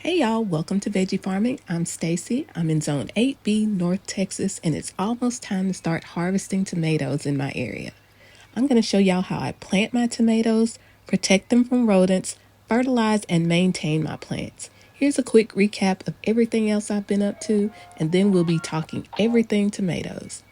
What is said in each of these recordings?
Hey y'all, welcome to Veggie Farming. I'm Stacy. I'm in Zone 8B, North Texas, and it's almost time to start harvesting tomatoes in my area. I'm going to show y'all how I plant my tomatoes, protect them from rodents, fertilize, and maintain my plants. Here's a quick recap of everything else I've been up to, and then we'll be talking everything tomatoes.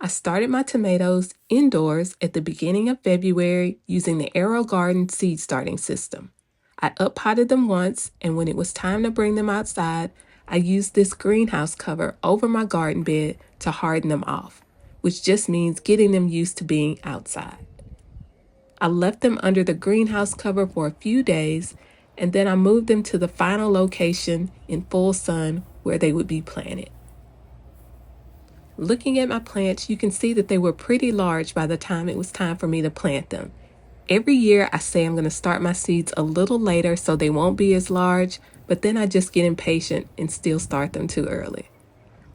I started my tomatoes indoors at the beginning of February using the Arrow Garden seed starting system. I up-potted them once, and when it was time to bring them outside, I used this greenhouse cover over my garden bed to harden them off, which just means getting them used to being outside. I left them under the greenhouse cover for a few days, and then I moved them to the final location in full sun where they would be planted. Looking at my plants, you can see that they were pretty large by the time it was time for me to plant them. Every year I say I'm going to start my seeds a little later so they won't be as large, but then I just get impatient and still start them too early.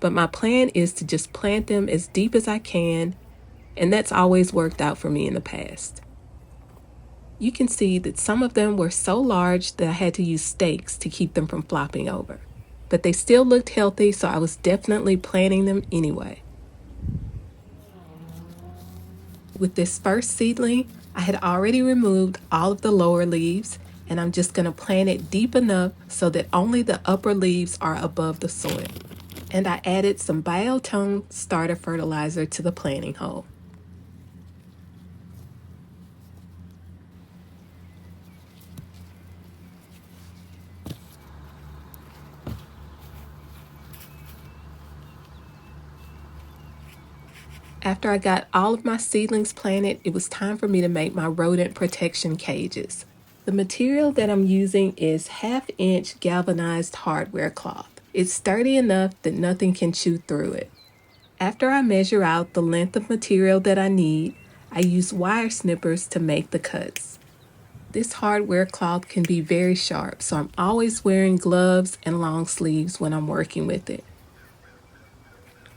But my plan is to just plant them as deep as I can, and that's always worked out for me in the past. You can see that some of them were so large that I had to use stakes to keep them from flopping over. But they still looked healthy, so I was definitely planting them anyway. With this first seedling, I had already removed all of the lower leaves, and I'm just going to plant it deep enough so that only the upper leaves are above the soil. And I added some Biotone starter fertilizer to the planting hole. After I got all of my seedlings planted, it was time for me to make my rodent protection cages. The material that I'm using is 1/2-inch galvanized hardware cloth. It's sturdy enough that nothing can chew through it. After I measure out the length of material that I need, I use wire snippers to make the cuts. This hardware cloth can be very sharp, so I'm always wearing gloves and long sleeves when I'm working with it.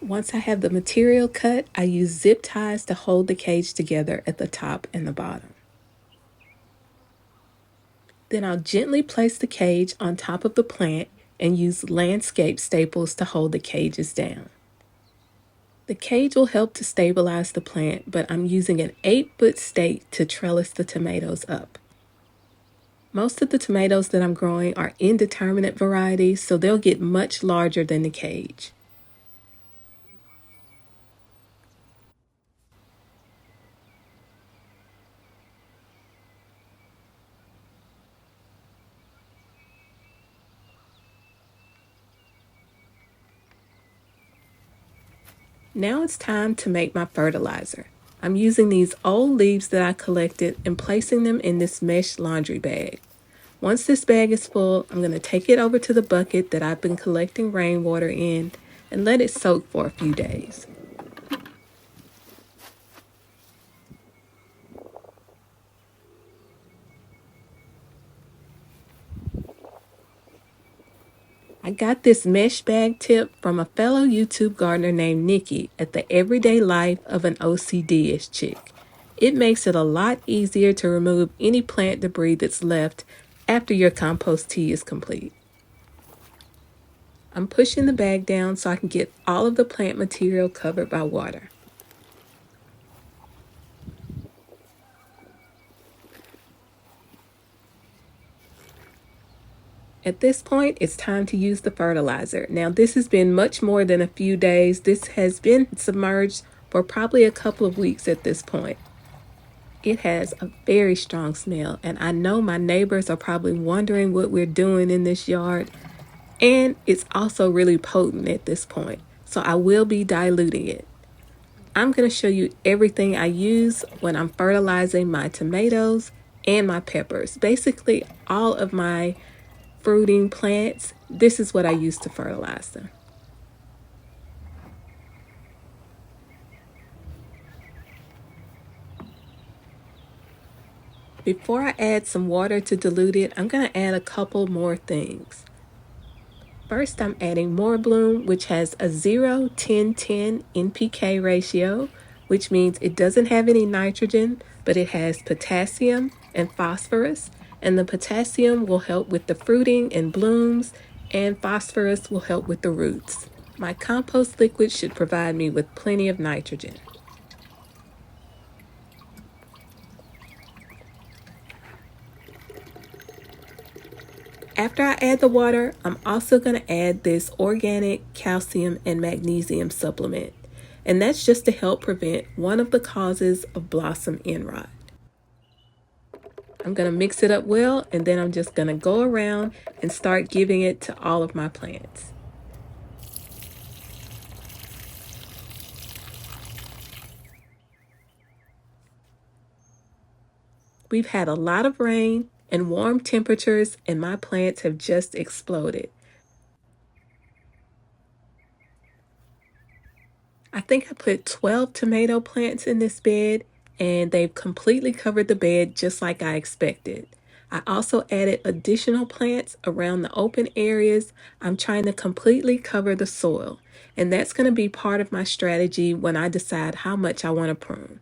Once I have the material cut, I use zip ties to hold the cage together at the top and the bottom. Then I'll gently place the cage on top of the plant and use landscape staples to hold the cages down. The cage will help to stabilize the plant, but I'm using an 8-foot stake to trellis the tomatoes up. Most of the tomatoes that I'm growing are indeterminate varieties, so they'll get much larger than the cage. Now it's time to make my fertilizer. I'm using these old leaves that I collected and placing them in this mesh laundry bag. Once this bag is full, I'm going to take it over to the bucket that I've been collecting rainwater in and let it soak for a few days. I got this mesh bag tip from a fellow YouTube gardener named Nikki at the Everyday Life of an OCD-ish Chick. It makes it a lot easier to remove any plant debris that's left after your compost tea is complete. I'm pushing the bag down so I can get all of the plant material covered by water. At this point, it's time to use the fertilizer. Now, this has been much more than a few days. This has been submerged for probably a couple of weeks at this point. It has a very strong smell, and I know my neighbors are probably wondering what we're doing in this yard. And it's also really potent at this point, so I will be diluting it. I'm going to show you everything I use when I'm fertilizing my tomatoes and my peppers. Basically, all of my fruiting plants, this is what I use to fertilize them. Before I add some water to dilute it, I'm going to add a couple more things. First, I'm adding more bloom, which has a 0-10-10 NPK ratio, which means it doesn't have any nitrogen, but it has potassium and phosphorus, and the potassium will help with the fruiting and blooms, and phosphorus will help with the roots. My compost liquid should provide me with plenty of nitrogen. After I add the water, I'm also going to add this organic calcium and magnesium supplement, and that's just to help prevent one of the causes of blossom end rot. I'm going to mix it up well, and then I'm just going to go around and start giving it to all of my plants. We've had a lot of rain and warm temperatures, and my plants have just exploded. I think I put 12 tomato plants in this bed, and they've completely covered the bed just like I expected. I also added additional plants around the open areas. I'm trying to completely cover the soil, and that's going to be part of my strategy when I decide how much I want to prune.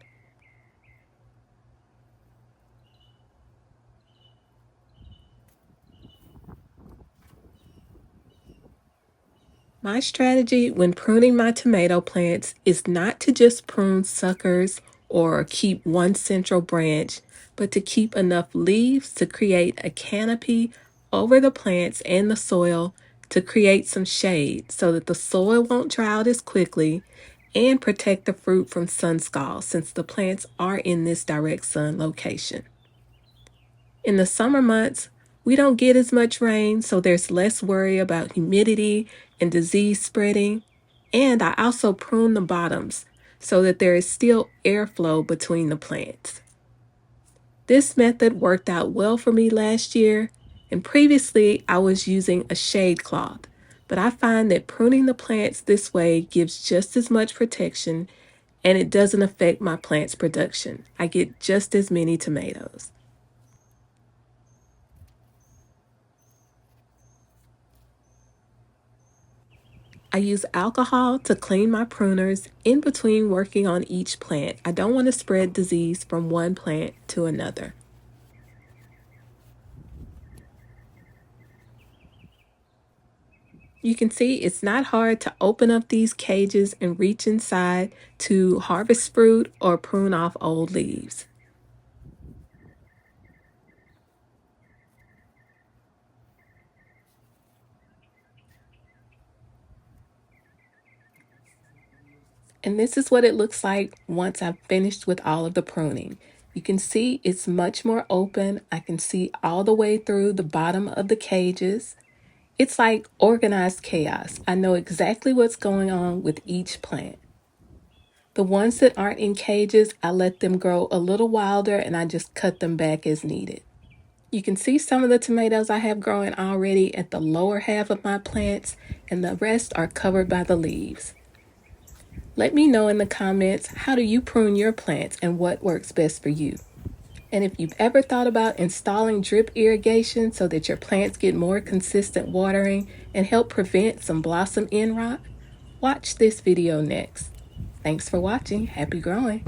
My strategy when pruning my tomato plants is not to just prune suckers or keep one central branch, but to keep enough leaves to create a canopy over the plants and the soil to create some shade so that the soil won't dry out as quickly and protect the fruit from sun scald since the plants are in this direct sun location. In the summer months, we don't get as much rain, so there's less worry about humidity and disease spreading. And I also prune the bottoms so that there is still airflow between the plants. This method worked out well for me last year, and previously I was using a shade cloth, but I find that pruning the plants this way gives just as much protection and it doesn't affect my plant's production. I get just as many tomatoes. I use alcohol to clean my pruners in between working on each plant. I don't want to spread disease from one plant to another. You can see it's not hard to open up these cages and reach inside to harvest fruit or prune off old leaves. And this is what it looks like once I've finished with all of the pruning. You can see it's much more open. I can see all the way through the bottom of the cages. It's like organized chaos. I know exactly what's going on with each plant. The ones that aren't in cages, I let them grow a little wilder and I just cut them back as needed. You can see some of the tomatoes I have growing already at the lower half of my plants, and the rest are covered by the leaves. Let me know in the comments, how do you prune your plants and what works best for you? And if you've ever thought about installing drip irrigation so that your plants get more consistent watering and help prevent some blossom end rot, watch this video next. Thanks for watching. Happy growing.